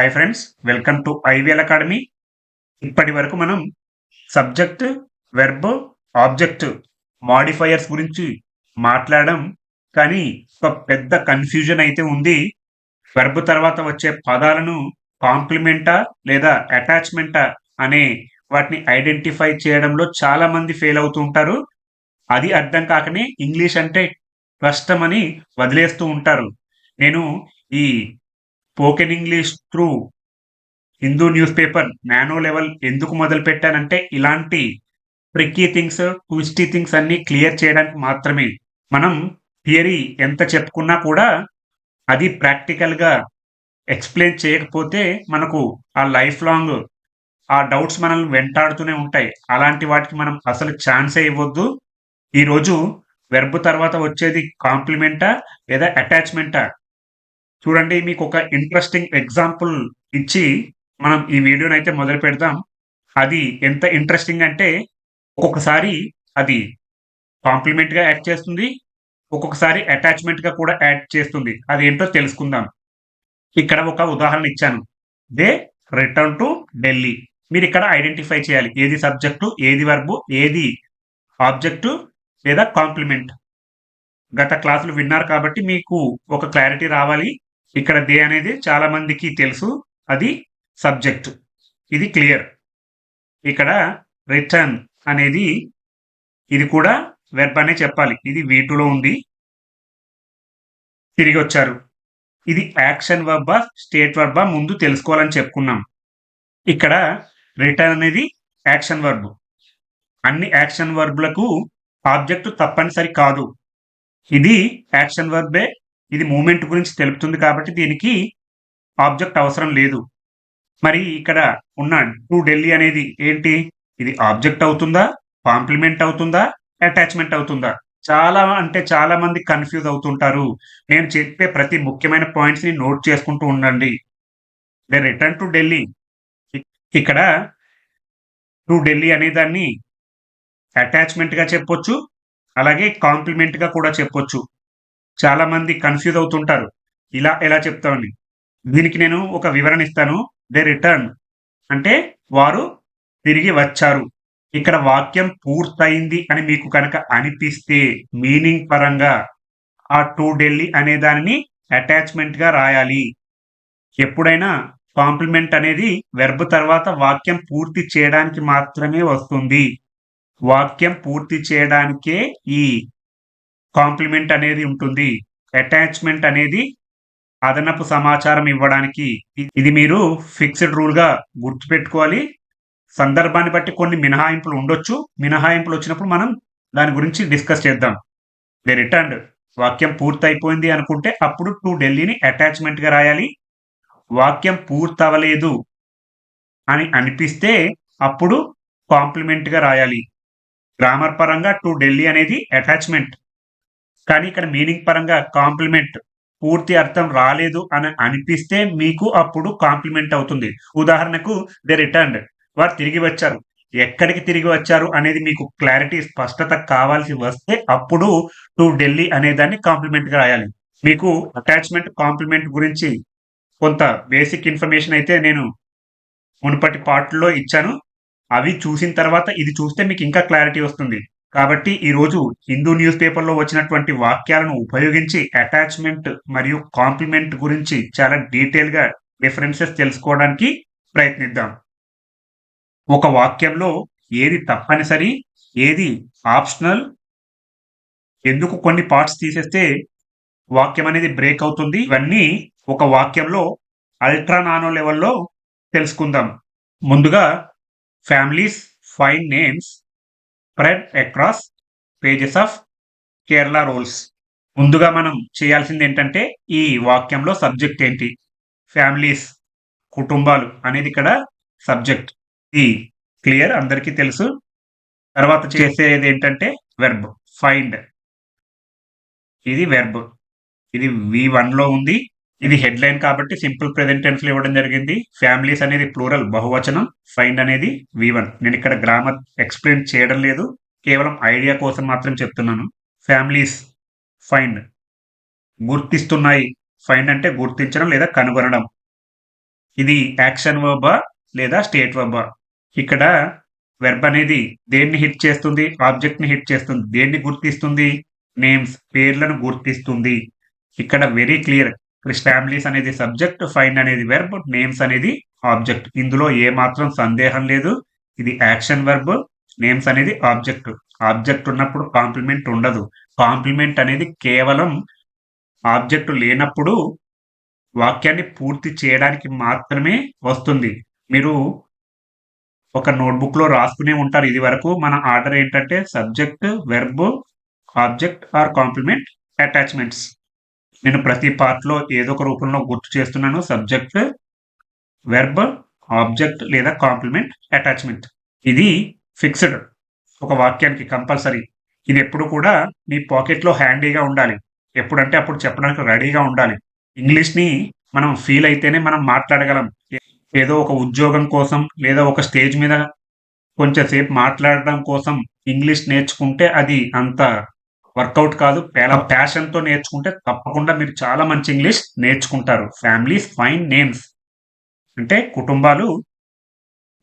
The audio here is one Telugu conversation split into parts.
Hi friends, welcome to IVL academy. ఇప్పటి వరకు మనం సబ్జెక్ట్, వెర్బ్, ఆబ్జెక్ట్, మాడిఫైయర్స్ గురించి మాట్లాడడం. కానీ ఒక పెద్ద కన్ఫ్యూజన్ అయితే ఉంది. వెర్బ్ తర్వాత వచ్చే పదాలను కాంప్లిమెంటా లేదా అటాచ్మెంటా అనే వాటిని ఐడెంటిఫై చేయడంలో చాలా మంది ఫెయిల్ అవుతూ ఉంటారు. అది అర్థం కాకనే ఇంగ్లీష్ అంటే కష్టమని వదిలేస్తూ ఉంటారు. నేను ఈ spoken English through Hindu news paper nano level ఎందుకు మొదలు పెట్టానంటే ఇలాంటి ట్రిక్కీ థింగ్స్, ట్విస్టీ థింగ్స్ అన్ని క్లియర్ చేయడానికి మాత్రమే. మనం థియరీ ఎంత చెప్పుకున్నా కూడా అది ప్రాక్టికల్గా ఎక్స్ప్లెయిన్ చేయకపోతే మనకు ఆ లైఫ్ లాంగ్ ఆ డౌట్స్ మనల్ని వెంటాడుతూనే ఉంటాయి. అలాంటి వాటికి మనం అసలు ఛాన్సే ఇవ్వద్దు. ఈరోజు వెర్బ్ తర్వాత వచ్చేది కాంప్లిమెంటా లేదా అటాచ్మెంటా? చూడండి, మీకు ఒక ఇంట్రెస్టింగ్ ఎగ్జాంపుల్ ఇచ్చి మనం ఈ వీడియోని అయితే మొదలు పెడదాం. అది ఎంత ఇంట్రెస్టింగ్ అంటే ఒక్కొక్కసారి అది కాంప్లిమెంట్‌గా యాక్ట్ చేస్తుంది. ఒక్కొక్కసారి అటాచ్‌మెంట్‌గా కూడా యాక్ట్ చేస్తుంది. అదేంటో తెలుసుకుందాం. ఇక్కడ ఒక ఉదాహరణ ఇచ్చాను. They return to Delhi. మీరిక్కడ ఐడెంటిఫై చేయాలి. ఏది సబ్జెక్టు, ఏది వర్బ్, ఏది ఆబ్జెక్టు లేదా కాంప్లిమెంట్. గత క్లాసులు విన్నారు కాబట్టి మీకు ఒక క్లారిటీ రావాలి. ఇక్కడ దే అనేది చాలా మందికి తెలుసు. అది సబ్జెక్ట్. ఇది క్లియర్. ఇక్కడ రిటర్న్ అనేది ఇది కూడా వెర్బ్ అనే చెప్పాలి. ఇది V2లో ఉంది. తిరిగి వచ్చారు. ఇది యాక్షన్ వర్బా, స్టేట్ వర్బా ముందు తెలుసుకోవాలని చెప్పుకున్నాం. ఇక్కడ రిటర్న్ అనేది యాక్షన్ వర్బ్. అన్ని యాక్షన్ వర్బ్‌లకు ఆబ్జెక్ట్ తప్పనిసరి కాదు. ఇది యాక్షన్ వర్బే. ఇది మూవ్‌మెంట్ గురించి తెలుపుతుంది కాబట్టి దీనికి ఆబ్జెక్ట్ అవసరం లేదు. మరి ఇక్కడ ఉన్న టు ఢిల్లీ అనేది ఏంటి? ఇది ఆబ్జెక్ట్ అవుతుందా? కాంప్లిమెంట్ అవుతుందా? అటాచ్‌మెంట్ అవుతుందా? చాలా అంటే చాలా మంది కన్‌ఫ్యూజ్ అవుతుంటారు. నేను చెప్పే ప్రతి ముఖ్యమైన పాయింట్స్‌ని నోట్ చేసుకుంటూ ఉండండి. They return to Delhi. ఇక్కడ టు ఢిల్లీ అనే దాన్ని అటాచ్‌మెంట్‌గా చెప్పొచ్చు. అలాగే కాంప్లిమెంట్‌గా కూడా చెప్పొచ్చు. చాలా మంది కన్‌ఫ్యూజ్ అవుతుంటారు. ఇలా ఎలా చెప్తామని. దీనికి నేను ఒక వివరణ ఇస్తాను. దే రిటర్న్ అంటే వారు తిరిగి వచ్చారు. ఇక్కడ వాక్యం పూర్తయింది అని మీకు కనుక అనిపిస్తే మీనింగ్ పరంగా ఆ టు ఢిల్లీ అనే దానిని అటాచ్‌మెంట్‌గా రాయాలి. ఎప్పుడైనా కాంప్లిమెంట్ అనేది వెర్బ్ తర్వాత వాక్యం పూర్తి చేయడానికి మాత్రమే వస్తుంది. వాక్యం పూర్తి చేయడానికే ఈ కాంప్లిమెంట్ అనేది ఉంటుంది. అటాచ్‌మెంట్ అనేది అదనపు సమాచారం ఇవ్వడానికి. ఇది మీరు ఫిక్స్డ్ రూల్‌గా గుర్తుపెట్టుకోవాలి. సందర్భాన్ని బట్టి కొన్ని మినహాయింపులు ఉండొచ్చు. మినహాయింపులు వచ్చినప్పుడు మనం దాని గురించి డిస్కస్ చేద్దాం. దే రిటర్న్డ్ వాక్యం పూర్తయిపోయింది అనుకుంటే అప్పుడు టు ఢిల్లీని అటాచ్‌మెంట్‌గా రాయాలి. వాక్యం పూర్తవ్వలేదు అని అనిపిస్తే అప్పుడు కాంప్లిమెంట్‌గా రాయాలి. గ్రామర్ పరంగా టు ఢిల్లీ అనేది అటాచ్‌మెంట్. కానీ ఇక్కడ మీనింగ్ పరంగా కాంప్లిమెంట్. పూర్తి అర్థం రాలేదు అని అనిపిస్తే మీకు అప్పుడు కాంప్లిమెంట్ అవుతుంది. ఉదాహరణకు దే రిటర్న్డ్ వారు తిరిగి వచ్చారు. ఎక్కడికి తిరిగి వచ్చారు అనేది మీకు క్లారిటీ, స్పష్టత కావాల్సి వస్తే అప్పుడు టు ఢిల్లీ అనే దాన్ని కాంప్లిమెంట్‌గా రాయాలి. మీకు అటాచ్‌మెంట్, కాంప్లిమెంట్ గురించి కొంత బేసిక్ ఇన్ఫర్మేషన్ అయితే నేను మునుపటి పార్ట్‌లో ఇచ్చాను. అవి చూసిన తర్వాత ఇది చూస్తే మీకు ఇంకా క్లారిటీ వస్తుంది. కాబట్టి ఈరోజు హిందూ న్యూస్ పేపర్‌లో వచ్చినటువంటి వాక్యాలను ఉపయోగించి అటాచ్‌మెంట్ మరియు కాంప్లిమెంట్ గురించి చాలా డీటెయిల్‌గా డిఫరెన్సెస్ తెలుసుకోవడానికి ప్రయత్నిద్దాం. ఒక వాక్యంలో ఏది తప్పనిసరి, ఏది ఆప్షనల్, ఎందుకు కొన్ని పార్ట్స్ తీసేస్తే వాక్యం అనేది బ్రేక్ అవుతుంది, ఇవన్నీ ఒక వాక్యంలో అల్ట్రా నానో లెవెల్‌లో తెలుసుకుందాం. ముందుగా families find names spread across pages of Kerala rules. ముందుగా మనం చేయాల్సింది ఏంటంటే ఈ వాక్యంలో సబ్జెక్ట్ ఏంటి? ఫ్యామిలీస్, కుటుంబాలు అనేది ఇక్కడ సబ్జెక్ట్. ఇది క్లియర్, అందరికీ తెలుసు. తర్వాత చేసేది ఏంటంటే వెర్బ్. ఫైండ్ ఇది వెర్బ్. ఇది V1లో ఉంది. ఇది హెడ్లైన్ కాబట్టి సింపుల్ ప్రెజెంట్ టెన్స్‌లో ఇవ్వడం జరిగింది. ఫ్యామిలీస్ అనేది ప్లూరల్ బహువచనం. ఫైండ్ అనేది V1. నేను ఇక్కడ గ్రామర్ ఎక్స్‌ప్లెయిన్ చేయడం లేదు. కేవలం ఐడియా కోసం మాత్రం చెప్తున్నాను. Families find గుర్తిస్తున్నాయి. ఫైండ్ అంటే గుర్తించడం లేదా కనుగొనడం. ఇది యాక్షన్ వర్బా లేదా స్టేట్ వర్బా? ఇక్కడ వెర్బ్ అనేది దేన్ని హిట్ చేస్తుంది? ఆబ్జెక్ట్ ని హిట్ చేస్తుంది. దేన్ని గుర్తిస్తుంది? నేమ్స్, పేర్లను గుర్తిస్తుంది. ఇక్కడ వెరీ క్లియర్. ఫ్యామిలీస్ అనేది సబ్జెక్ట్, ఫైండ్ అనేది వెర్బ్, నేమ్స్ అనేది ఆబ్జెక్ట్. ఇందులో ఏ మాత్రం సందేహం లేదు. ఇది యాక్షన్ వెర్బ్, నేమ్స్ అనేది ఆబ్జెక్ట్. ఆబ్జెక్ట్ ఉన్నప్పుడు కాంప్లిమెంట్ ఉండదు. కాంప్లిమెంట్ అనేది కేవలం ఆబ్జెక్ట్ లేనప్పుడు వాక్యాన్ని పూర్తి చేయడానికి మాత్రమే వస్తుంది. మీరు ఒక నోట్‌బుక్‌లో రాసుకునే ఉంటారు. ఇది వరకు మన ఆర్డర్ ఏంటంటే subject, verb, object or complement, attachments. నేను ప్రతి పార్ట్‌లో ఏదో ఒక రూపంలో గుర్తు చేస్తున్నాను. సబ్జెక్ట్, వెర్బ్, ఆబ్జెక్ట్ లేదా కాంప్లిమెంట్, అటాచ్‌మెంట్. ఇది ఫిక్స్‌డ్. ఒక వాక్యానికి కంపల్సరీ. ఇది ఎప్పుడు కూడా మీ పాకెట్‌లో హ్యాండీగా ఉండాలి. ఎప్పుడంటే అప్పుడు చెప్పడానికి రెడీగా ఉండాలి. ఇంగ్లీష్‌ని మనం ఫీల్ అయితేనే మనం మాట్లాడగలం. ఏదో ఒక ఉద్యోగం కోసం లేదా ఒక స్టేజ్ మీద కొంచెం సేపు మాట్లాడడం కోసం ఇంగ్లీష్ నేర్చుకుంటే అది అంత వర్కౌట్ కాదు. చాలా ప్యాషన్‌తో నేర్చుకుంటే తప్పకుండా మీరు చాలా మంచి ఇంగ్లీష్ నేర్చుకుంటారు. ఫ్యామిలీస్ ఫైండ్ నేమ్స్ అంటే కుటుంబాలు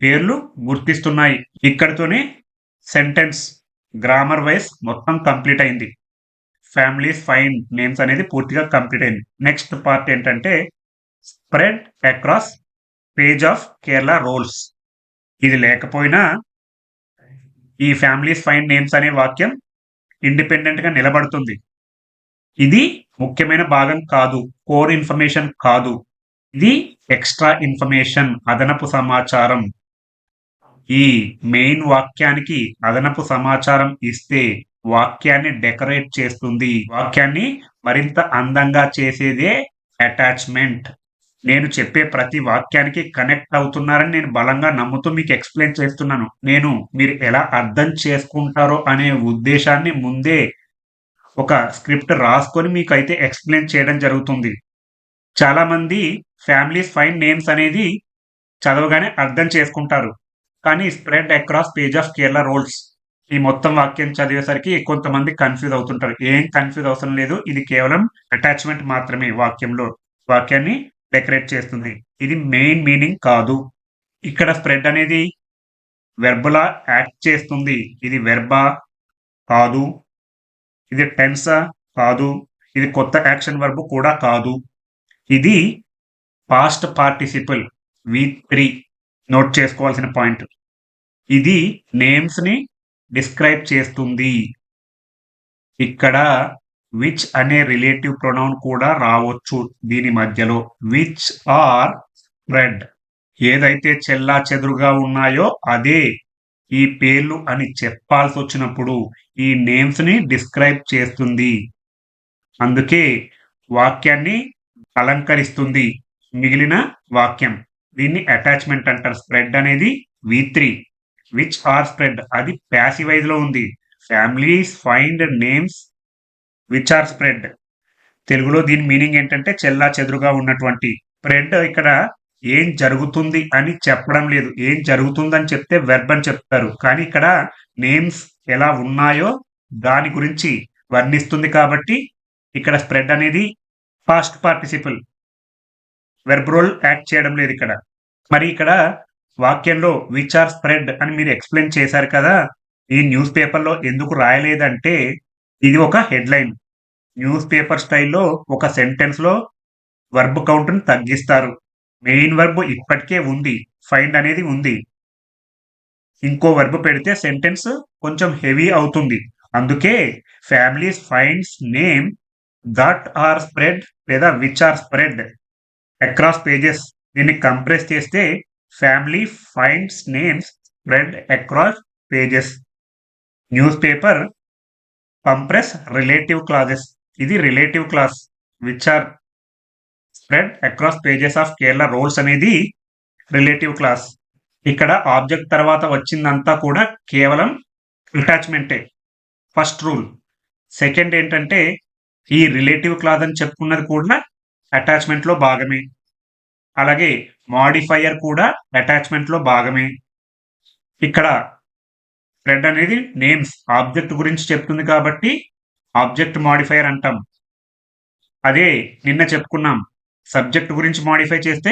పేర్లు గుర్తిస్తున్నాయి. ఇక్కడితోనే సెంటెన్స్ గ్రామర్ వైస్ మొత్తం కంప్లీట్ అయింది. ఫ్యామిలీస్ ఫైండ్ నేమ్స్ అనేది పూర్తిగా కంప్లీట్ అయింది. నెక్స్ట్ పార్ట్ ఏంటంటే spread across page of Kerala rolls. ఇది లేకపోయినా ఈ ఫ్యామిలీస్ ఫైండ్ నేమ్స్ అనే వాక్యం ఇండిపెండెంట్ గా నిలబడుతుంది. ఇది ముఖ్యమైన భాగం కాదు. కోర్ ఇన్ఫర్మేషన్ కాదు. ఇది ఎక్స్ట్రా ఇన్ఫర్మేషన్, అదనపు సమాచారం. ఈ మెయిన్ వాక్యానికి అదనపు సమాచారం ఇస్తే వాక్యాన్ని డెకరేట్ చేస్తుంది. వాక్యాన్ని మరింత అందంగా చేసేదే అటాచ్మెంట్. నేను చెప్పే ప్రతి వాక్యానికి కనెక్ట్ అవుతున్నారని నేను బలంగా నమ్ముతూ మీకు ఎక్స్‌ప్లెయిన్ చేస్తున్నాను. మీరు ఎలా అర్థం చేసుకుంటారో అనే ఉద్దేశాన్ని ముందే ఒక స్క్రిప్ట్ రాసుకొని మీకైతే ఎక్స్‌ప్లెయిన్ చేయడం జరుగుతుంది. చాలామంది ఫ్యామిలీస్ ఫైండ్ నేమ్స్ అనేది చదవగానే అర్థం చేసుకుంటారు. కానీ spread across page of Kerala rolls ఈ మొత్తం వాక్యం చదివేసరికి కొంతమంది కన్‌ఫ్యూజ్ అవుతుంటారు. ఏం కన్‌ఫ్యూజ్ అవసరం లేదు. ఇది కేవలం అటాచ్‌మెంట్ మాత్రమే వాక్యంలో. వాక్యాన్ని డెకరేట్ చేస్తుంది. ఇది మెయిన్ మీనింగ్ కాదు. ఇక్కడ స్ప్రెడ్ అనేది వెర్బ్‌లా యాక్ట్ చేస్తుంది. ఇది వెర్బా? కాదు. ఇది టెన్సా? కాదు. ఇది కొత్త యాక్షన్ వర్బ్ కూడా కాదు. ఇది పాస్ట్ పార్టిసిపుల్ V3 నోట్ చేసుకోవాల్సిన పాయింట్. ఇది నేమ్స్‌ని డిస్క్రైబ్ చేస్తుంది. ఇక్కడ విచ్ అనే రిలేటివ్ ప్రొనౌన్ కూడా రావచ్చు దీని మధ్యలో. Which are spread. ఏదైతే చెల్లాచెదురుగా ఉన్నాయో అదే ఈ పేర్లు అని చెప్పాల్సొచ్చినప్పుడు ఈ నేమ్స్‌ని డిస్క్రైబ్ చేస్తుంది. అందుకే వాక్యాన్ని అలంకరిస్తుంది మిగిలిన వాక్యం. దీన్ని అటాచ్‌మెంట్ అంటారు. స్ప్రెడ్ అనేది V3. విచ్ ఆర్ స్ప్రెడ్ అది ప్యాసివైజ్‌లో ఉంది. Families find names which are spread. తెలుగులో దీని మీనింగ్ ఏంటంటే చెల్లాచెదురుగా ఉన్నటువంటి. స్ప్రెడ్ ఇక్కడ ఏం జరుగుతుంది అని చెప్పడం లేదు. ఏం జరుగుతుందని చెప్తే వెర్బ్ అని చెప్తారు. కానీ ఇక్కడ నేమ్స్ ఎలా ఉన్నాయో దాని గురించి వర్ణిస్తుంది కాబట్టి ఇక్కడ స్ప్రెడ్ అనేది past participle. Verb role act చేయడం లేదు ఇక్కడ. మరి ఇక్కడ వాక్యంలో విచ్ ఆర్ స్ప్రెడ్ అని మీరు ఎక్స్‌ప్లెయిన్ చేశారు కదా! ఈ న్యూస్ పేపర్‌లో ఎందుకు రాయలేదంటే ఇది ఒక హెడ్‌లైన్. న్యూస్ పేపర్ స్టైల్‌లో ఒక సెంటెన్స్‌లో వర్బ్ కౌంట్‌ని తగ్గిస్తారు. మెయిన్ వర్బ్ ఇప్పటికే ఉంది. ఫైండ్ అనేది ఉంది. ఇంకో వర్బ్ పెడితే సెంటెన్స్ కొంచెం హెవీ అవుతుంది. అందుకే families finds name that are spread లేదా which are spread across pages. దీన్ని కంప్రెస్ చేస్తే family finds names spread across pages. Newspaper compress relative clauses. ఇది relative clause. Which are spread across pages of Kerala rolls అనేది రిలేటివ్ క్లాస్. ఇక్కడ ఆబ్జెక్ట్ తర్వాత వచ్చిందంతా కూడా కేవలం అటాచ్‌మెంటే. First rule. సెకండ్ ఏంటంటే ఈ రిలేటివ్ క్లాజ్ అని చెప్పుకున్నది కూడా అటాచ్‌మెంట్‌లో భాగమే. అలాగే మోడిఫైయర్ కూడా అటాచ్‌మెంట్‌లో భాగమే. ఇక్కడ స్ప్రెడ్ అనేది నేమ్స్ ఆబ్జెక్ట్ గురించి చెప్తుంది కాబట్టి ఆబ్జెక్ట్ మోడిఫైయర్ అంటాం. అదే నిన్న చెప్పుకున్నాం. సబ్జెక్ట్ గురించి మోడిఫై చేస్తే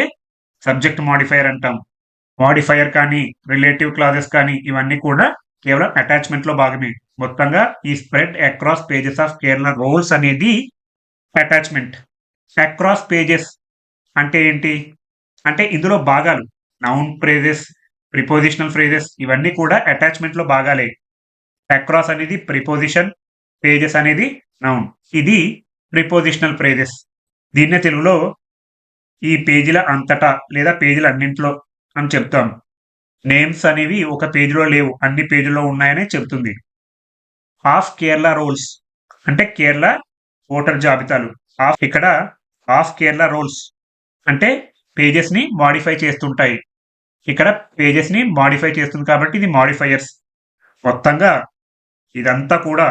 సబ్జెక్ట్ మాడిఫైయర్ అంటాం. మాడిఫైయర్ కానీ, రిలేటివ్ క్లాజెస్ కానీ ఇవన్నీ కూడా కేవలం అటాచ్‌మెంట్‌లో భాగమే. మొత్తంగా ఈ spread across pages of Kerala rolls అనేది అటాచ్‌మెంట్. అక్రాస్ పేజెస్ అంటే ఏంటి? అంటే ఇందులో భాగాలు. నౌన్ ఫ్రేజెస్, ప్రిపోజిషనల్ ఫ్రేజెస్ ఇవన్నీ కూడా అటాచ్‌మెంట్‌లో భాగాలే. అక్రాస్ అనేది ప్రిపోజిషన్, పేజెస్ అనేది నౌన్. ఇది ప్రిపోజిషనల్ ఫ్రేజెస్. దీన్నే తెలుగులో ఈ పేజీల అంతటా లేదా పేజీలన్నింటిలో అని చెప్తాం. నేమ్స్ అనేవి ఒక పేజీలో లేవు. అన్ని పేజీల్లో ఉన్నాయనే చెప్తుంది. ఆఫ్ కేరళ రోల్స్ అంటే కేరళ ఓటర్ జాబితాలు. ఇక్కడ ఆఫ్ కేరళ రోల్స్ అంటే పేజెస్‌ని మోడిఫై చేస్తుంటాయి. ఇక్కడ పేజెస్‌ని మోడిఫై చేస్తుంది కాబట్టి ఇది మోడిఫైయర్స్. మొత్తంగా ఇదంతా కూడా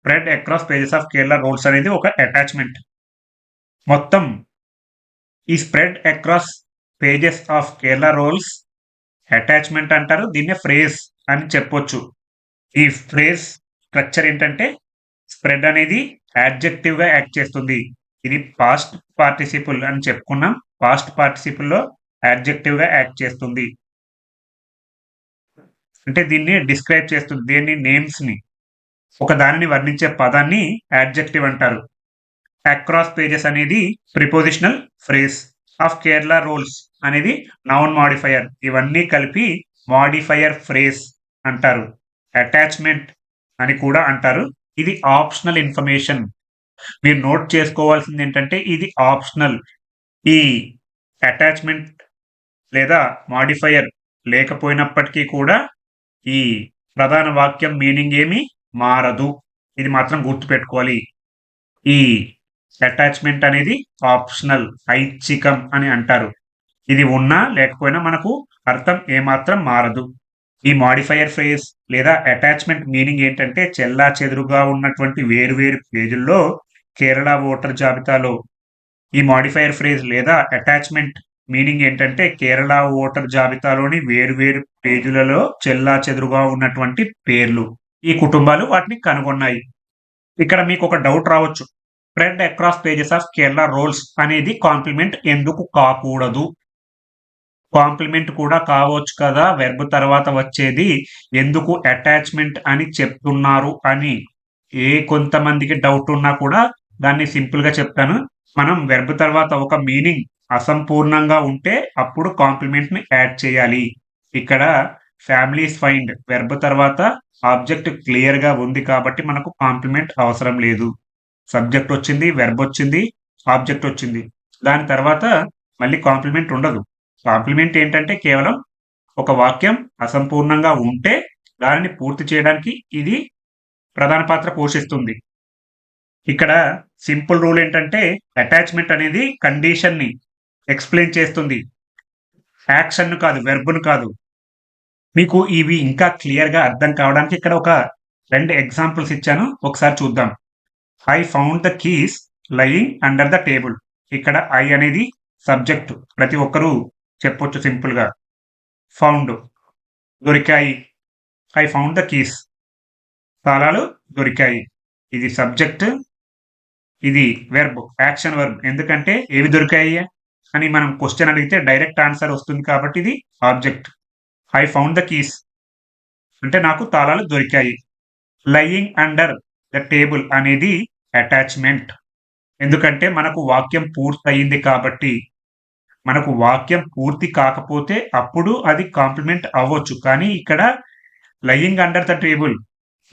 spread across pages of Kerala rolls అనేది ఒక అటాచ్‌మెంట్. మొత్తం ఈ spread across pages of Kerala rolls attachment అంటారు. దీన్నే ఫ్రేజ్ అని చెప్పొచ్చు. ఈ ఫ్రేజ్ స్ట్రక్చర్ ఏంటంటే స్ప్రెడ్ అనేది యాడ్జెక్టివ్‌గా యాక్ట్ చేస్తుంది. ఇది పాస్ట్ పార్టిసిపుల్ అని చెప్పుకున్నాం. పాస్ట్ పార్టిసిపుల్‌లో యాడ్జెక్టివ్‌గా యాక్ట్ చేస్తుంది. అంటే దీన్ని డిస్క్రైబ్ చేస్తుంది. దేన్ని నేమ్స్‌ని. ఒక దానిని వర్ణించే పదాన్ని యాడ్జెక్టివ్ అంటారు. అక్రాస్ పేజెస్ అనేది prepositional phrase. Of Kerala rolls అనేది నౌన్ మాడిఫైయర్. ఇవన్నీ కలిపి మాడిఫైయర్ ఫ్రేజ్ అంటారు. అటాచ్‌మెంట్ అని కూడా అంటారు. ఇది ఆప్షనల్ ఇన్ఫర్మేషన్. మీరు నోట్ చేసుకోవాల్సింది ఏంటంటే ఇది ఆప్షనల్. ఈ అటాచ్‌మెంట్ లేదా మాడిఫైయర్ లేకపోయినప్పటికీ కూడా ఈ ప్రధాన వాక్యం మీనింగ్ ఏమి మారదు. ఇది మాత్రం గుర్తుపెట్టుకోవాలి. ఈ అటాచ్‌మెంట్ అనేది ఆప్షనల్, ఐచ్ఛికం అని అంటారు. ఇది ఉన్నా లేకపోయినా మనకు అర్థం ఏమాత్రం మారదు. ఈ మాడిఫైయర్ ఫ్రేజ్ లేదా అటాచ్‌మెంట్ మీనింగ్ ఏంటంటే చెల్లాచెదురుగా ఉన్నటువంటి వేరు పేజీల్లో కేరళ ఓటర్ జాబితాలో ఈ మాడిఫైయర్ ఫ్రేజ్ లేదా అటాచ్‌మెంట్ మీనింగ్ ఏంటంటే కేరళ ఓటర్ జాబితాలోని వేరు పేజీలలో చెల్లాచెదురుగా ఉన్నటువంటి పేర్లు. ఈ కుటుంబాలు వాటిని కనుగొన్నాయి. ఇక్కడ మీకు ఒక డౌట్ రావచ్చు. Spread across pages of Kerala rolls అనేది కాంప్లిమెంట్ ఎందుకు కాకూడదు? కాంప్లిమెంట్ కూడా కావచ్చు కదా! వెర్బ్ తర్వాత వచ్చేది ఎందుకు అటాచ్‌మెంట్ అని చెప్తున్నారు అని కొంతమందికి డౌట్ ఉన్నా కూడా దాన్ని సింపుల్‌గా చెప్తాను. మనం వెర్బ్ తర్వాత ఒక మీనింగ్ అసంపూర్ణంగా ఉంటే అప్పుడు కాంప్లిమెంట్‌ని యాడ్ చేయాలి. ఇక్కడ ఫ్యామిలీస్ ఫైండ్ వెర్బ్ తర్వాత ఆబ్జెక్ట్ క్లియర్‌గా ఉంది కాబట్టి మనకు కాంప్లిమెంట్ అవసరం లేదు. సబ్జెక్ట్ వచ్చింది, వెర్బ్ వచ్చింది, ఆబ్జెక్ట్ వచ్చింది. దాని తర్వాత మళ్ళీ కాంప్లిమెంట్ ఉండదు. కాంప్లిమెంట్ ఏంటంటే కేవలం ఒక వాక్యం అసంపూర్ణంగా ఉంటే దానిని పూర్తి చేయడానికి ఇది ప్రధాన పాత్ర పోషిస్తుంది. ఇక్కడ సింపుల్ రూల్ ఏంటంటే అటాచ్‌మెంట్ అనేది కండిషన్‌ని ఎక్స్‌ప్లెయిన్ చేస్తుంది. యాక్షన్‌ను కాదు, వెర్బ్‌ను కాదు. మీకు ఇవి ఇంకా క్లియర్‌గా అర్థం కావడానికి ఇక్కడ ఒక 2 ఎగ్జాంపుల్స్ ఇచ్చాను. ఒకసారి చూద్దాం. I found the keys lying under the table. ఇక్కడ ఐ అనేది సబ్జెక్ట్. ప్రతి ఒక్కరూ చెప్పొచ్చు సింపుల్‌గా. ఫౌండ్ దొరికాయి. ఐ ఫౌండ్ ద కీస్ తాళాలు దొరికాయి. ఇది సబ్జెక్ట్. ఇది వెర్బ్, యాక్షన్ వెర్బ్. ఎందుకంటే ఏవి దొరికాయి అని మనం క్వశ్చన్ అడిగితే డైరెక్ట్ ఆన్సర్ వస్తుంది కాబట్టి ఇది object. I found the keys అంటే నాకు తాళాలు దొరికాయి. లయింగ్ అండర్ ద టేబుల్ అనేది అటాచ్‌మెంట్. ఎందుకంటే మనకు వాక్యం పూర్తయింది కాబట్టి. మనకు వాక్యం పూర్తి కాకపోతే అప్పుడు అది కాంప్లిమెంట్ అవ్వచ్చు. కానీ ఇక్కడ lying under the table.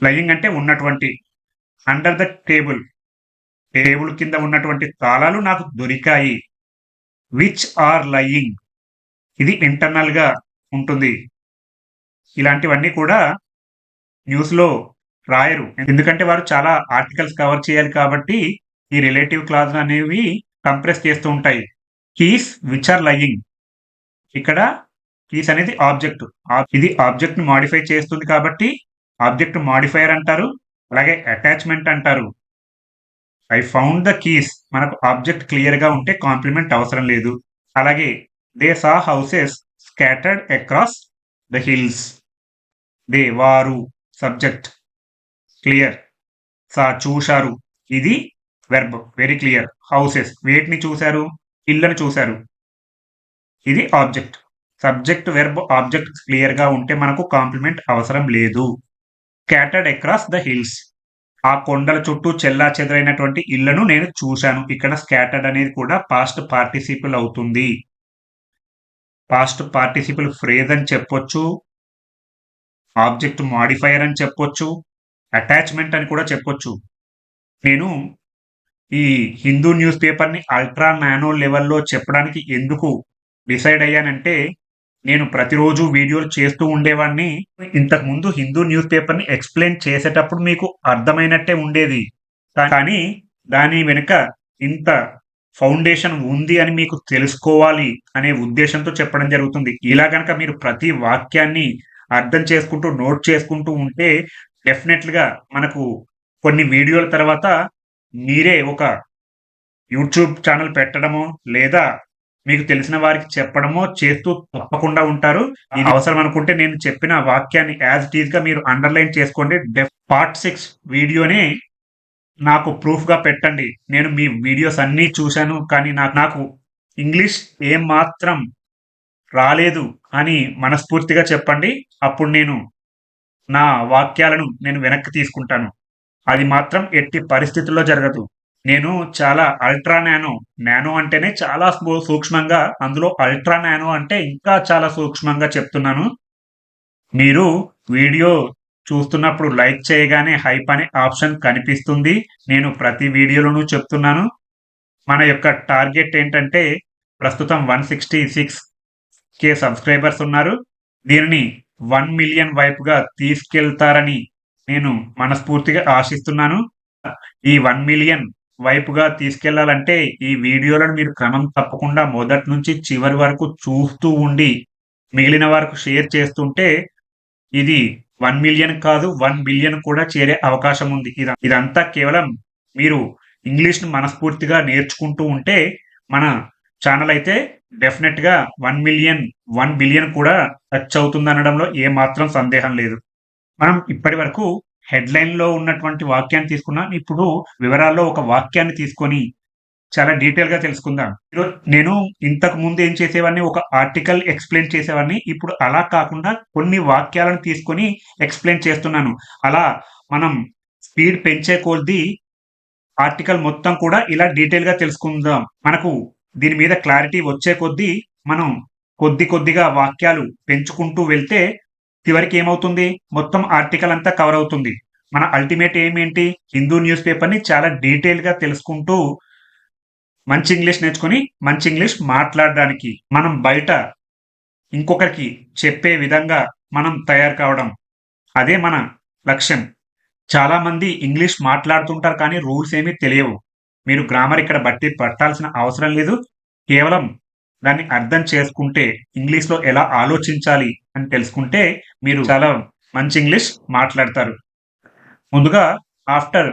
Lying అంటే ఉన్నటువంటి. Under the table. టేబుల్ కింద ఉన్నటువంటి తాళాలు నాకు దొరికాయి. Which are lying. ఇది ఇంటర్నల్‌గా ఉంటుంది. ఇలాంటివన్నీ కూడా న్యూస్‌లో రాయరు. ఎందుకంటే వారు చాలా ఆర్టికల్స్ కవర్ చేయాలి కాబట్టి ఈ రిలేటివ్ క్లాజ్ అనేవి కంప్రెస్ చేస్తూ ఉంటాయి. Keys which are lying. ఇక్కడ కీస్ అనేది ఆబ్జెక్ట్. ఇది ఆబ్జెక్ట్‌ని మోడిఫై చేస్తుంది కాబట్టి ఆబ్జెక్ట్ మోడిఫైయర్ అంటారు. అలాగే అటాచ్‌మెంట్ అంటారు. ఐ ఫౌండ్ ద కీస్ మనకు ఆబ్జెక్ట్ క్లియర్‌గా ఉంటే కాంప్లిమెంట్ అవసరం లేదు. అలాగే they saw houses scattered across the hills. They వారు సబ్జెక్ట్ క్లియర్. సా చూశారు. ఇది వెర్బ్ వెరీ క్లియర్. హౌసెస్ వేటిని చూశారు? ఇళ్ళని చూశారు. ఇది ఆబ్జెక్ట్. సబ్జెక్ట్, వెర్బ్, ఆబ్జెక్ట్ క్లియర్‌గా ఉంటే మనకు కాంప్లిమెంట్ అవసరం లేదు. Scattered across the hills. ఆ కొండల చుట్టూ చెల్లాచెదరైనటువంటి ఇళ్లను నేను చూశాను. ఇక్కడ స్కాటర్డ్ అనేది కూడా పాస్ట్ పార్టిసిపుల్ అవుతుంది. పాస్ట్ పార్టిసిపుల్ ఫ్రేజ్ అని చెప్పొచ్చు. ఆబ్జెక్ట్ మోడిఫైయర్ అని చెప్పొచ్చు. అటాచ్‌మెంట్ అని కూడా చెప్పొచ్చు. నేను ఈ హిందూ న్యూస్ పేపర్‌ని అల్ట్రా నానో లెవెల్‌లో చెప్పడానికి ఎందుకు డిసైడ్ అయ్యానంటే, నేను ప్రతిరోజు వీడియోలు చేస్తూ ఉండేవాడిని. ఇంతకుముందు హిందూ న్యూస్ పేపర్‌ని ఎక్స్‌ప్లెయిన్ చేసేటప్పుడు మీకు అర్థమైనట్టే ఉండేది. కానీ దాని వెనుక ఇంత ఫౌండేషన్ ఉంది అని మీకు తెలుసుకోవాలి అనే ఉద్దేశంతో చెప్పడం జరుగుతుంది. ఇలా గనక మీరు ప్రతి వాక్యాన్ని అర్థం చేసుకుంటూ, నోట్ చేసుకుంటూ ఉంటే డెఫినెట్‌గా మనకు కొన్ని వీడియోల తర్వాత మీరే ఒక యూట్యూబ్ ఛానెల్ పెట్టడమో, లేదా మీకు తెలిసిన వారికి చెప్పడమో చేస్తూ తప్పకుండా ఉంటారు. ఇది అవసరం అనుకుంటే నేను చెప్పిన వాక్యాన్ని యాజ్ ఇట్ ఈస్‌గా మీరు అండర్‌లైన్ చేసుకోండి. పార్ట్ 6 వీడియోని నాకు ప్రూఫ్‌గా పెట్టండి. నేను మీ వీడియోస్ అన్నీ చూశాను. కానీ నాకు ఇంగ్లీష్ ఏమాత్రం రాలేదు అని మనస్ఫూర్తిగా చెప్పండి. అప్పుడు నేను నా వాక్యాలను నేను వెనక్కి తీసుకుంటాను. అది మాత్రం ఎట్టి పరిస్థితుల్లో జరగదు. నేను చాలా అల్ట్రా నానో, నానో అంటేనే చాలా సూక్ష్మంగా, అందులో అల్ట్రా నానో అంటే ఇంకా చాలా సూక్ష్మంగా చెప్తున్నాను. మీరు వీడియో చూస్తున్నప్పుడు లైక్ చేయగానే హైప్ అనే ఆప్షన్ కనిపిస్తుంది. నేను ప్రతి వీడియోలోనూ చెప్తున్నాను. మన యొక్క టార్గెట్ ఏంటంటే ప్రస్తుతం 166K సబ్స్క్రైబర్స్ ఉన్నారు. దీనిని 1,000,000 వైపుగా తీసుకెళ్తారని నేను మనస్ఫూర్తిగా ఆశిస్తున్నాను. ఈ 1,000,000 వైపుగా తీసుకెళ్లాలంటే ఈ వీడియోలను మీరు క్రమం తప్పకుండా మొదటి నుంచి చివరి వరకు చూస్తూ ఉండి మిగిలిన వారికి షేర్ చేస్తుంటే ఇది 1,000,000 కాదు 1,000,000,000 కూడా చేరే అవకాశం ఉంది. ఇదంతా కేవలం మీరు ఇంగ్లీష్‌ని మనస్ఫూర్తిగా నేర్చుకుంటూ ఉంటే మన ఛానెల్ అయితే డెఫినిట్‌గా 1,000,000, 1,000,000,000 కూడా టచ్ అవుతుందనడంలో ఏమాత్రం సందేహం లేదు. మనం ఇప్పటివరకు హెడ్‌లైన్‌లో ఉన్నటువంటి వాక్యాన్ని తీసుకున్నాం. ఇప్పుడు వివరాల్లో ఒక వాక్యాన్ని తీసుకొని చాలా డీటెయిల్‌గా తెలుసుకుందాం. నేను ఇంతకు ముందు ఏం చేసేవాడిని, ఒక ఆర్టికల్ ఎక్స్‌ప్లెయిన్ చేసేవాడిని. ఇప్పుడు అలా కాకుండా కొన్ని వాక్యాలను తీసుకొని ఎక్స్‌ప్లెయిన్ చేస్తున్నాను. అలా మనం స్పీడ్ పెంచే కొద్దీ ఆర్టికల్ మొత్తం కూడా ఇలా డీటెయిల్‌గా తెలుసుకుందాం. మనకు దీని మీద క్లారిటీ వచ్చే కొద్దీ మనం కొద్దిగా వాక్యాలు పెంచుకుంటూ వెళ్తే చివరికి ఏమవుతుంది, మొత్తం ఆర్టికల్ అంతా కవర్ అవుతుంది. మన అల్టిమేట్ ఎయిమ్ ఏంటి, హిందూ న్యూస్ పేపర్‌ని చాలా డీటెయిల్‌గా తెలుసుకుంటూ మంచి ఇంగ్లీష్ నేర్చుకొని మంచి ఇంగ్లీష్ మాట్లాడడానికి, మనం బయట ఇంకొకరికి చెప్పే విధంగా మనం తయారు కావడం. అదే మన లక్ష్యం. చాలామంది ఇంగ్లీష్ మాట్లాడుతుంటారు కానీ రూల్స్ ఏమీ తెలియవు. మీరు గ్రామర్ ఇక్కడ పట్టాల్సిన అవసరం లేదు. కేవలం దాన్ని అర్థం చేసుకుంటే, ఇంగ్లీష్‌లో ఎలా ఆలోచించాలి అని తెలుసుకుంటే మీరు చాలా మంచి ఇంగ్లీష్ మాట్లాడతారు. ముందుగా after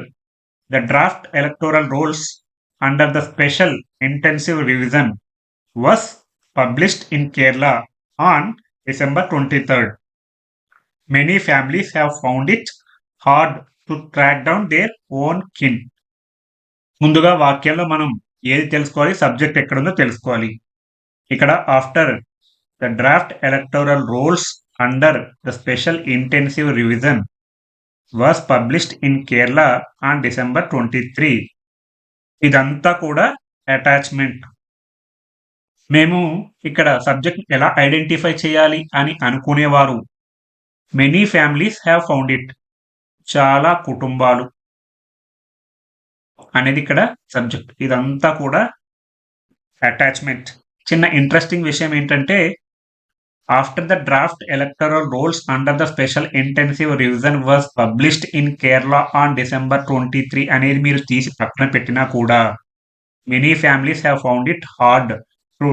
the draft electoral rolls under the special intensive revision was published in Kerala on December 23rd. Many families have found it hard to track down their own kin. ముందుగా వాక్యంలో మనం ఏది తెలుసుకోవాలి, సబ్జెక్ట్ ఎక్కడుందో తెలుసుకోవాలి. ఇక్కడ after the draft electoral rolls under the special intensive revision was published in Kerala on December 23. ఇదంతా కూడా అటాచ్మెంట్. మేము ఇక్కడ సబ్జెక్ట్ ఎలా ఐడెంటిఫై చేయాలి అని అనుకునేవారు. Many families have found it. చాలా కుటుంబాలు అనేది ఇక్కడ సబ్జెక్ట్. ఇదంతా కూడా అటాచ్మెంట్. చిన్న ఇంట్రెస్టింగ్ విషయం ఏంటంటే, after the draft electoral rolls under the special intensive revision was published in Kerala on December 23 అనేది మీరు తీసి పక్కన పెట్టినా కూడా many families have found it hard to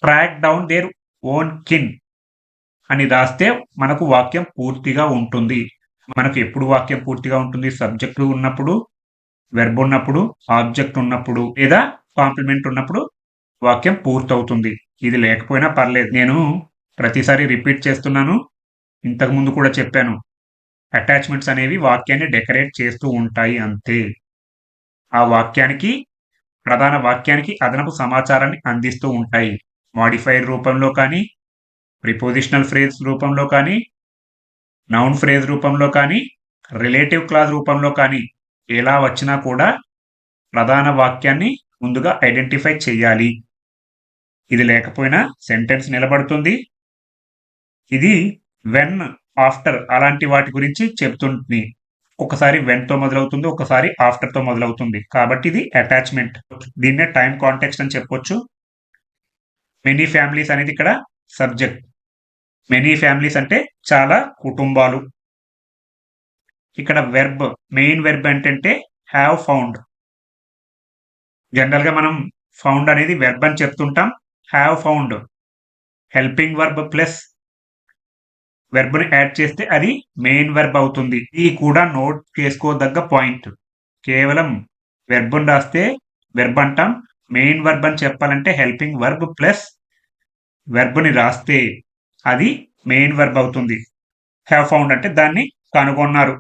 track down their own kin అని రాస్తే మనకు వాక్యం పూర్తిగా ఉంటుంది. మనకు ఎప్పుడు వాక్యం పూర్తిగా ఉంటుంది, సబ్జెక్టు ఉన్నప్పుడు, వెర్బ్ ఉన్నప్పుడు, ఆబ్జెక్ట్ ఉన్నప్పుడు, లేదా కాంప్లిమెంట్ ఉన్నప్పుడు వాక్యం పూర్తవుతుంది. ఇది లేకపోయినా పర్లేదు. నేను ప్రతిసారి రిపీట్ చేస్తున్నాను. ఇంతకుముందు కూడా చెప్పాను. అటాచ్మెంట్స్ అనేవి వాక్యాన్ని డెకరేట్ చేస్తూ ఉంటాయి అంతే. ఆ వాక్యానికి, ప్రధాన వాక్యానికి అదనపు సమాచారాన్ని అందిస్తూ ఉంటాయి. మాడిఫైడ్ రూపంలో కానీ, ప్రిపోజిషనల్ ఫ్రేజ్ రూపంలో కానీ, నౌన్ ఫ్రేజ్ రూపంలో కానీ, రిలేటివ్ క్లాజ్ రూపంలో కానీ ఎలా వచ్చినా కూడా ప్రధాన వాక్యాన్ని ముందుగా ఐడెంటిఫై చేయాలి. ఇది లేకపోయినా సెంటెన్స్ నిలబడుతుంది. ఇది వెన్, ఆఫ్టర్ అలాంటి వాటి గురించి చెప్తుంది. ఒకసారి వెన్ తో మొదలవుతుంది, ఒకసారి ఆఫ్టర్ తో మొదలవుతుంది. కాబట్టి ఇది అటాచ్మెంట్. దీన్నే టైం కాంటెక్స్ట్ అని చెప్పొచ్చు. మెనీ ఫ్యామిలీస్ అనేది ఇక్కడ సబ్జెక్ట్. మెనీ ఫ్యామిలీస్ అంటే చాలా కుటుంబాలు. ఇక్కడ వెర్బ్, మెయిన్ వెర్బ్ ఏంటంటే హ్యావ్ ఫౌండ్. జనరల్ గా మనం ఫౌండ్ అనేది వెర్బ్ అని చెప్తుంటాం. Have found helping verb plus verb ని యాడ్ చేస్తే అది మెయిన్ వెర్బ్ అవుతుంది. ఇది కూడా నోట్ చేసుకోదగ్గ పాయింట్. కేవలం వెర్బ్ రాస్తే వెర్బ్ అంటాం. మెయిన్ వెర్బ్ అని చెప్పాలంటే హెల్పింగ్ వర్బ్ ప్లస్ వెర్బ్ ని రాస్తే అది మెయిన్ వెర్బ్ అవుతుంది. హ్యావ్ ఫౌండ్ అంటే దాన్ని కనుగొన్నారు.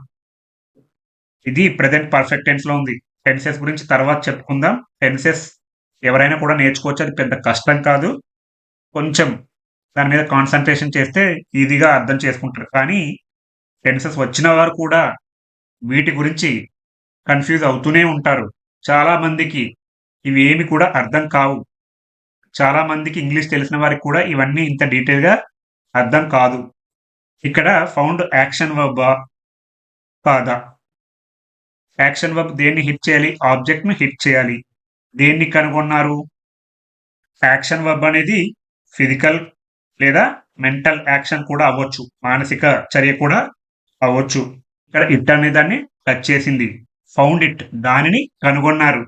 ఇది ప్రెజెంట్ పర్ఫెక్ట్ టెన్స్ లో ఉంది. టెన్సెస్ గురించి తర్వాత చెప్పుకుందాం. టెన్సెస్ ఎవరైనా కూడా నేర్చుకోవచ్చు. అది పెద్ద కష్టం కాదు. కొంచెం దాని మీద కాన్సన్ట్రేషన్ చేస్తే ఈజీగా అర్థం చేసుకుంటారు. కానీ టెన్సెస్ వచ్చిన వారు కూడా వీటి గురించి కన్ఫ్యూజ్ అవుతూనే ఉంటారు. చాలా మందికి ఇవి ఏమి కూడా అర్థం కావు. చాలా మందికి ఇంగ్లీష్ తెలిసిన వారికి కూడా ఇవన్నీ ఇంత డీటెయిల్ గా అర్థం కాదు. ఇక్కడ ఫౌండ్ యాక్షన్ వర్బా కాదా? యాక్షన్ వర్బ్ దేన్ని హిట్ చేయాలి? ఆబ్జెక్ట్ ను హిట్ చేయాలి. దేన్ని కనుగొన్నారు? యాక్షన్ వర్బ్ అనేది ఫిజికల్ లేదా మెంటల్ యాక్షన్ కూడా అవ్వచ్చు. మానసిక చర్య కూడా అవ్వచ్చు. ఇక్కడ ఇట్ అనే దాన్ని టచ్ చేసింది. ఫౌండ్ ఇట్ దానిని కనుగొన్నారు.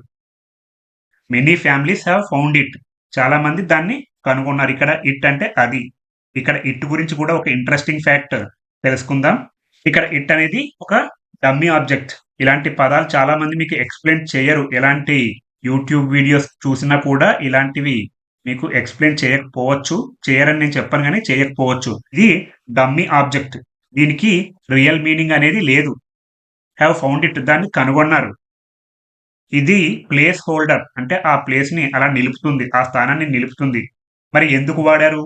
Many families have found it. చాలా మంది దాన్ని కనుగొన్నారు. ఇక్కడ ఇట్ అంటే అది. ఇక్కడ ఇట్ గురించి కూడా ఒక ఇంట్రెస్టింగ్ ఫ్యాక్ట్ తెలుసుకుందాం. ఇక్కడ ఇట్ అనేది ఒక డమ్మీ ఆబ్జెక్ట్. ఇలాంటి పదాలు చాలా మంది మీకు ఎక్స్ప్లెయిన్ చేయరు. ఎలాంటి యూట్యూబ్ వీడియోస్ చూసినా కూడా ఇలాంటివి మీకు ఎక్స్ప్లెయిన్ చేయకపోవచ్చు. చేయరని నేను చెప్పను, కానీ చేయకపోవచ్చు. ఇది డమ్మీ ఆబ్జెక్ట్. దీనికి రియల్ మీనింగ్ అనేది లేదు. హ్యావ్ ఫౌండ్ ఇట్ దాన్ని కనుగొన్నారు. ఇది ప్లేస్ హోల్డర్ అంటే ఆ ప్లేస్ ని అలా నిలుపుతుంది, ఆ స్థానాన్ని నిలుపుతుంది. మరి ఎందుకు వాడారు?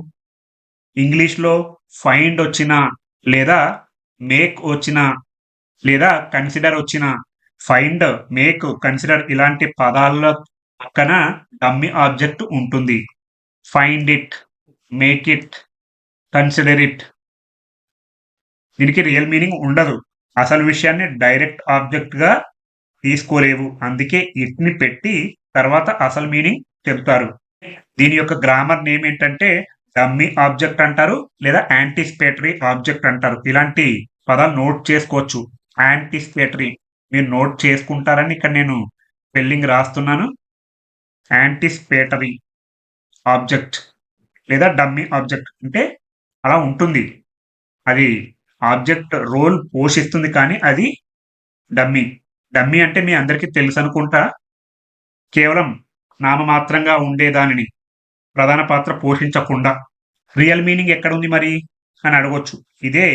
ఇంగ్లీష్ లో ఫైండ్ వచ్చిన లేదా మేక్ వచ్చిన లేదా కన్సిడర్ వచ్చిన, ఫైండ్, మేక్, కన్సిడర్ ఇలాంటి పదాల పక్కన డమ్మీ ఆబ్జెక్ట్ ఉంటుంది. Find it, make it, consider it. దీనికి రియల్ మీనింగ్ ఉండదు. అసలు విషయాన్ని డైరెక్ట్ ఆబ్జెక్ట్ గా తీసుకోలేవు. అందుకే ఇట్ ని పెట్టి తర్వాత అసలు మీనింగ్ చెప్తారు. దీని యొక్క గ్రామర్ నేమ్ ఏంటంటే డమ్మీ ఆబ్జెక్ట్ అంటారు లేదా యాంటిసిపేటరీ ఆబ్జెక్ట్ అంటారు. ఇలాంటి పదాలు నోట్ చేసుకోవచ్చు. యాంటిసిపేటరీ మీరు నోట్ చేసుకుంటారని ఇక్కడ నేను స్పెల్లింగ్ రాస్తున్నాను. యాంటిసిపేటరీ ఆబ్జెక్ట్ లేదా డమ్మీ ఆబ్జెక్ట్ అంటే అలా ఉంటుంది. అది ఆబ్జెక్ట్ రోల్ పోషిస్తుంది కానీ అది డమ్మీ. డమ్మీ అంటే మీ అందరికీ తెలుసు అనుకుంటా. కేవలం నామమాత్రంగా ఉండేదానిని, ప్రధాన పాత్ర పోషించకుండా. రియల్ మీనింగ్ ఎక్కడుంది మరి అని అడగొచ్చు. ఇదే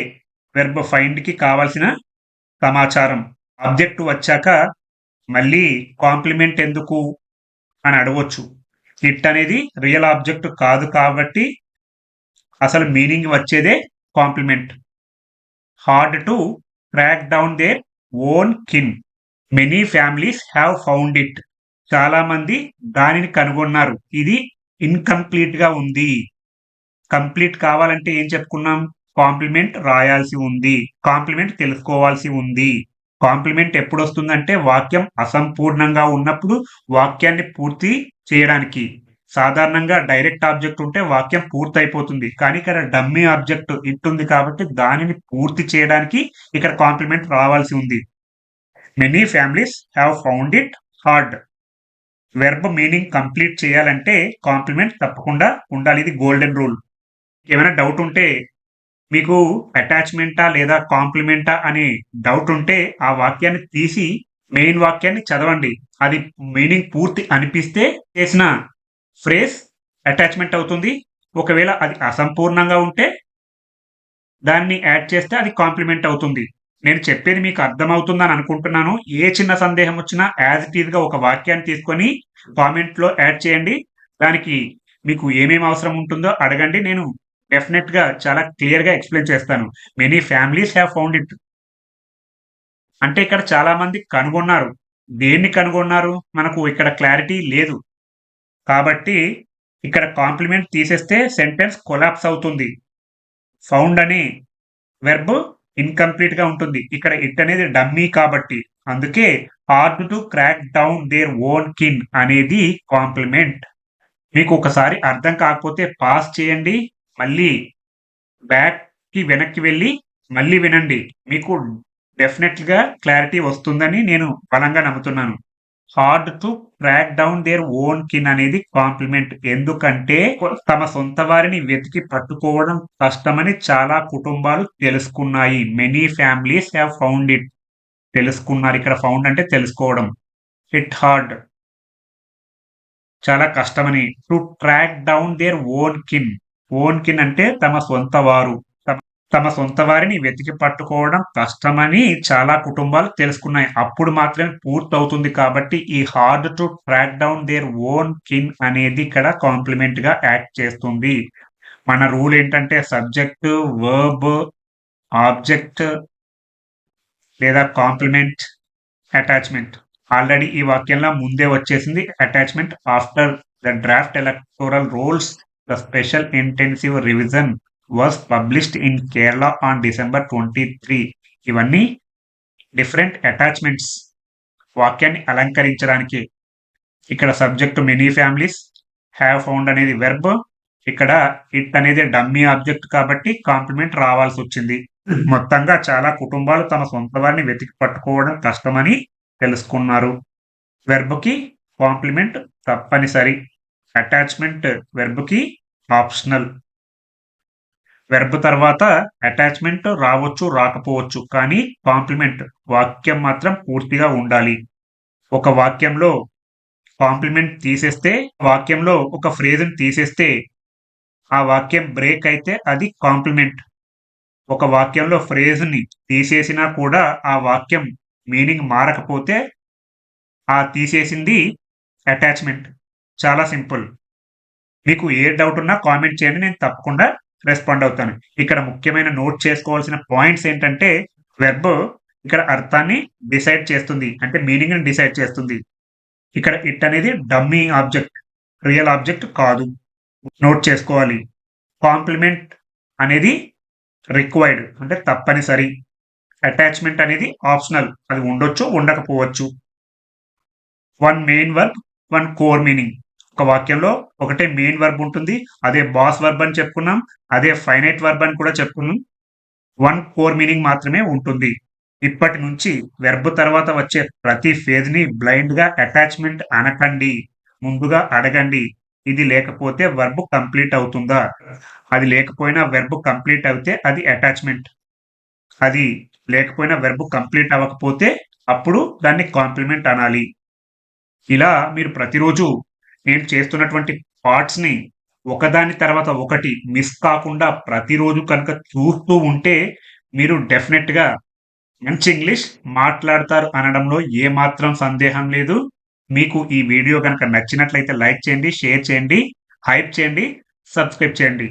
వెర్బ్ ఫైండ్ కి కావాల్సిన సమాచారం. ఆబ్జెక్ట్ వచ్చాక మళ్ళీ కాంప్లిమెంట్ ఎందుకు అని అడగొచ్చు. ఇట్ అనేది రియల్ ఆబ్జెక్ట్ కాదు కాబట్టి అసలు మీనింగ్ వచ్చేదే complement. Hard to track down their own kin. Many families have found it. చాలా మంది దానిని కనుగొన్నారు. ఇది ఇన్కంప్లీట్ గా ఉంది. కంప్లీట్ కావాలంటే ఏం చెప్పుకున్నాం? కాంప్లిమెంట్ రాయాల్సి ఉంది, కాంప్లిమెంట్ తెలుసుకోవాల్సి ఉంది. కాంప్లిమెంట్ ఎప్పుడు వస్తుందంటే వాక్యం అసంపూర్ణంగా ఉన్నప్పుడు వాక్యాన్ని పూర్తి చేయడానికి. సాధారణంగా డైరెక్ట్ ఆబ్జెక్ట్ ఉంటే వాక్యం పూర్తి అయిపోతుంది. కానీ ఇక్కడ డమ్మీ ఆబ్జెక్ట్ ఇట్ ఉంది కాబట్టి దానిని పూర్తి చేయడానికి ఇక్కడ కాంప్లిమెంట్ రావాల్సి ఉంది. Many families have found it hard. Verb meaning complete చేయాలంటే కాంప్లిమెంట్ తప్పకుండా ఉండాలి. ఇది గోల్డెన్ రూల్. ఏమైనా డౌట్ ఉంటే, మీకు అటాచ్మెంటా లేదా కాంప్లిమెంటా అని డౌట్ ఉంటే ఆ వాక్యాన్ని తీసి మెయిన్ వాక్యాన్ని చదవండి. అది మీనింగ్ పూర్తి అనిపిస్తే చేసిన ఫ్రేజ్ అటాచ్మెంట్ అవుతుంది. ఒకవేళ అది అసంపూర్ణంగా ఉంటే దాన్ని యాడ్ చేస్తే అది కాంప్లిమెంట్ అవుతుంది. నేను చెప్పేది మీకు అర్థమవుతుందని అనుకుంటున్నాను. ఏ చిన్న సందేహం వచ్చినా యాజ్ ఇట్ ఈజ్ గా ఒక వాక్యాన్ని తీసుకొని కామెంట్ లో యాడ్ చేయండి. దానికి మీకు ఏమేమి అవసరం ఉంటుందో అడగండి. నేను డెఫినిట్‌గా చాలా క్లియర్‌గా ఎక్స్‌ప్లెయిన్ చేస్తాను. Many families have found it. అంటే ఇక్కడ చాలామంది కనుగొన్నారు. దేన్ని కనుగొన్నారు? మనకు ఇక్కడ క్లారిటీ లేదు. కాబట్టి ఇక్కడ కాంప్లిమెంట్ తీసేస్తే సెంటెన్స్ కొలాప్స్ అవుతుంది. ఫౌండ్ అనే వెర్బ్ ఇన్‌కంప్లీట్‌గా ఉంటుంది. ఇక్కడ ఇట్ అనేది డమ్మీ కాబట్టి. అందుకే hard to crack down their own kin అనేది కాంప్లిమెంట్. మీకు ఒకసారి అర్థం కాకపోతే పాజ్ చేయండి. మళ్ళీ వెనక్కి వెళ్లి మళ్ళీ వినండి. మీకు డెఫినిట్‌గా క్లారిటీ వస్తుందని నేను బలంగా నమ్ముతున్నాను. Hard to track down their own kin అనేది కాంప్లిమెంట్. ఎందుకంటే తమ సొంత వారిని వెతికి పట్టుకోవడం కష్టమని చాలా కుటుంబాలు తెలుసుకున్నాయి. Many families have found it. తెలుసుకున్నారు. ఇక్కడ ఫౌండ్ అంటే తెలుసుకోవడం. ఇట్ హార్డ్ చాలా కష్టమని. To track down their own kin. Own kin అంటే తమ సొంత వారు. తమ సొంత వారిని వెతికి పట్టుకోవడం కష్టమని చాలా కుటుంబాలు తెలుసుకున్నాయి. అప్పుడు మాత్రమే పూర్తవుతుంది కాబట్టి ఈ hard to track down their own kin అనేది ఇక్కడ కాంప్లిమెంట్‌గా యాక్ట్ చేస్తుంది. మన రూల్ ఏంటంటే సబ్జెక్ట్, వర్బ్, ఆబ్జెక్ట్ లేదా కాంప్లిమెంట్, అటాచ్‌మెంట్. ఆల్రెడీ ఈ వాక్యంలో ముందే వచ్చేసింది attachment. After the draft electoral rules the special intensive revision was published in Kerala on December 23. ఇవన్నీ డిఫరెంట్ అటాచ్‌మెంట్స్ వాక్యాన్ని అలంకరించడానికి. ఇక్కడ subject many families, have found అనేది వెర్బ్. ఇక్కడ ఇట్ అనేది డమ్మీ ఆబ్జెక్ట్ కాబట్టి కాంప్లిమెంట్ రావాల్సొచ్చింది. మొత్తంగా చాలా కుటుంబాలు తమ సొంత వారిని వెతికి పట్టుకోవడం కష్టమని తెలుసుకున్నారు. వెర్బ్‌కి కాంప్లిమెంట్ తప్పనిసరి. అటాచ్‌మెంట్ వెర్బ్‌కి ఆప్షనల్. వెర్బ్ తర్వాత అటాచ్‌మెంట్ రావచ్చు, రాకపోవచ్చు. కానీ కాంప్లిమెంట్ వాక్యం మాత్రం పూర్తిగా ఉండాలి. ఒక వాక్యంలో కాంప్లిమెంట్ తీసేస్తే, వాక్యంలో ఒక ఫ్రేజ్‌ని తీసేస్తే, ఆ వాక్యం బ్రేక్ అయితే అది కాంప్లిమెంట్. ఒక వాక్యంలో ఫ్రేజ్‌ని తీసేసినా కూడా ఆ వాక్యం మీనింగ్ మారకపోతే ఆ తీసేసింది అటాచ్‌మెంట్. చాలా సింపుల్. మీకు ఏ డౌట్ ఉన్నా కామెంట్ చేయండి. నేను తప్పకుండా రెస్పాండ్ అవుతాను. ఇక్కడ ముఖ్యమైన నోట్ చేసుకోవాల్సిన పాయింట్స్ ఏంటంటే వెర్బ్ ఇక్కడ అర్థాన్ని డిసైడ్ చేస్తుంది. అంటే మీనింగ్‌ని డిసైడ్ చేస్తుంది. ఇక్కడ ఇట్ అనేది డమ్మీ ఆబ్జెక్ట్. రియల్ ఆబ్జెక్ట్ కాదు. నోట్ చేసుకోవాలి. కాంప్లిమెంట్ అనేది రిక్వైర్డ్ అంటే తప్పనిసరి. అటాచ్‌మెంట్ అనేది ఆప్షనల్. అది ఉండొచ్చు, ఉండకపోవచ్చు. One main verb, one core meaning. ఒక వాక్యంలో ఒకటే మెయిన్ వర్బ్ ఉంటుంది. అదే బాస్ వర్బ్ అని చెప్పుకున్నాం. అదే ఫైనైట్ వర్బ్ అని కూడా చెప్పుకున్నాం. వన్ కోర్ మీనింగ్ మాత్రమే ఉంటుంది. ఇప్పటి నుంచి వెర్బ్ తర్వాత వచ్చే ప్రతి ఫేజ్‌ని బ్లైండ్‌గా అటాచ్‌మెంట్ అనకండి. ముందుగా అడగండి. ఇది లేకపోతే వర్బ్ కంప్లీట్ అవుతుందా? అది లేకపోయినా వెర్బ్ కంప్లీట్ అవుతే అది అటాచ్‌మెంట్. అది లేకపోయినా వెర్బ్ కంప్లీట్ అవ్వకపోతే అప్పుడు దాన్ని కాంప్లిమెంట్ అనాలి. ఇలా మీరు ప్రతిరోజు నేను చేస్తున్నటువంటి పార్ట్స్‌ని ఒకదాని తర్వాత ఒకటి మిస్ కాకుండా ప్రతిరోజు కనుక చూస్తూ ఉంటే మీరు డెఫినిట్‌గా మంచి ఇంగ్లీష్ మాట్లాడతారు అనడంలో ఏమాత్రం సందేహం లేదు. మీకు ఈ వీడియో గనక నచ్చినట్లయితే లైక్ చేయండి, షేర్ చేయండి, హైప్ చేయండి, సబ్స్క్రైబ్ చేయండి.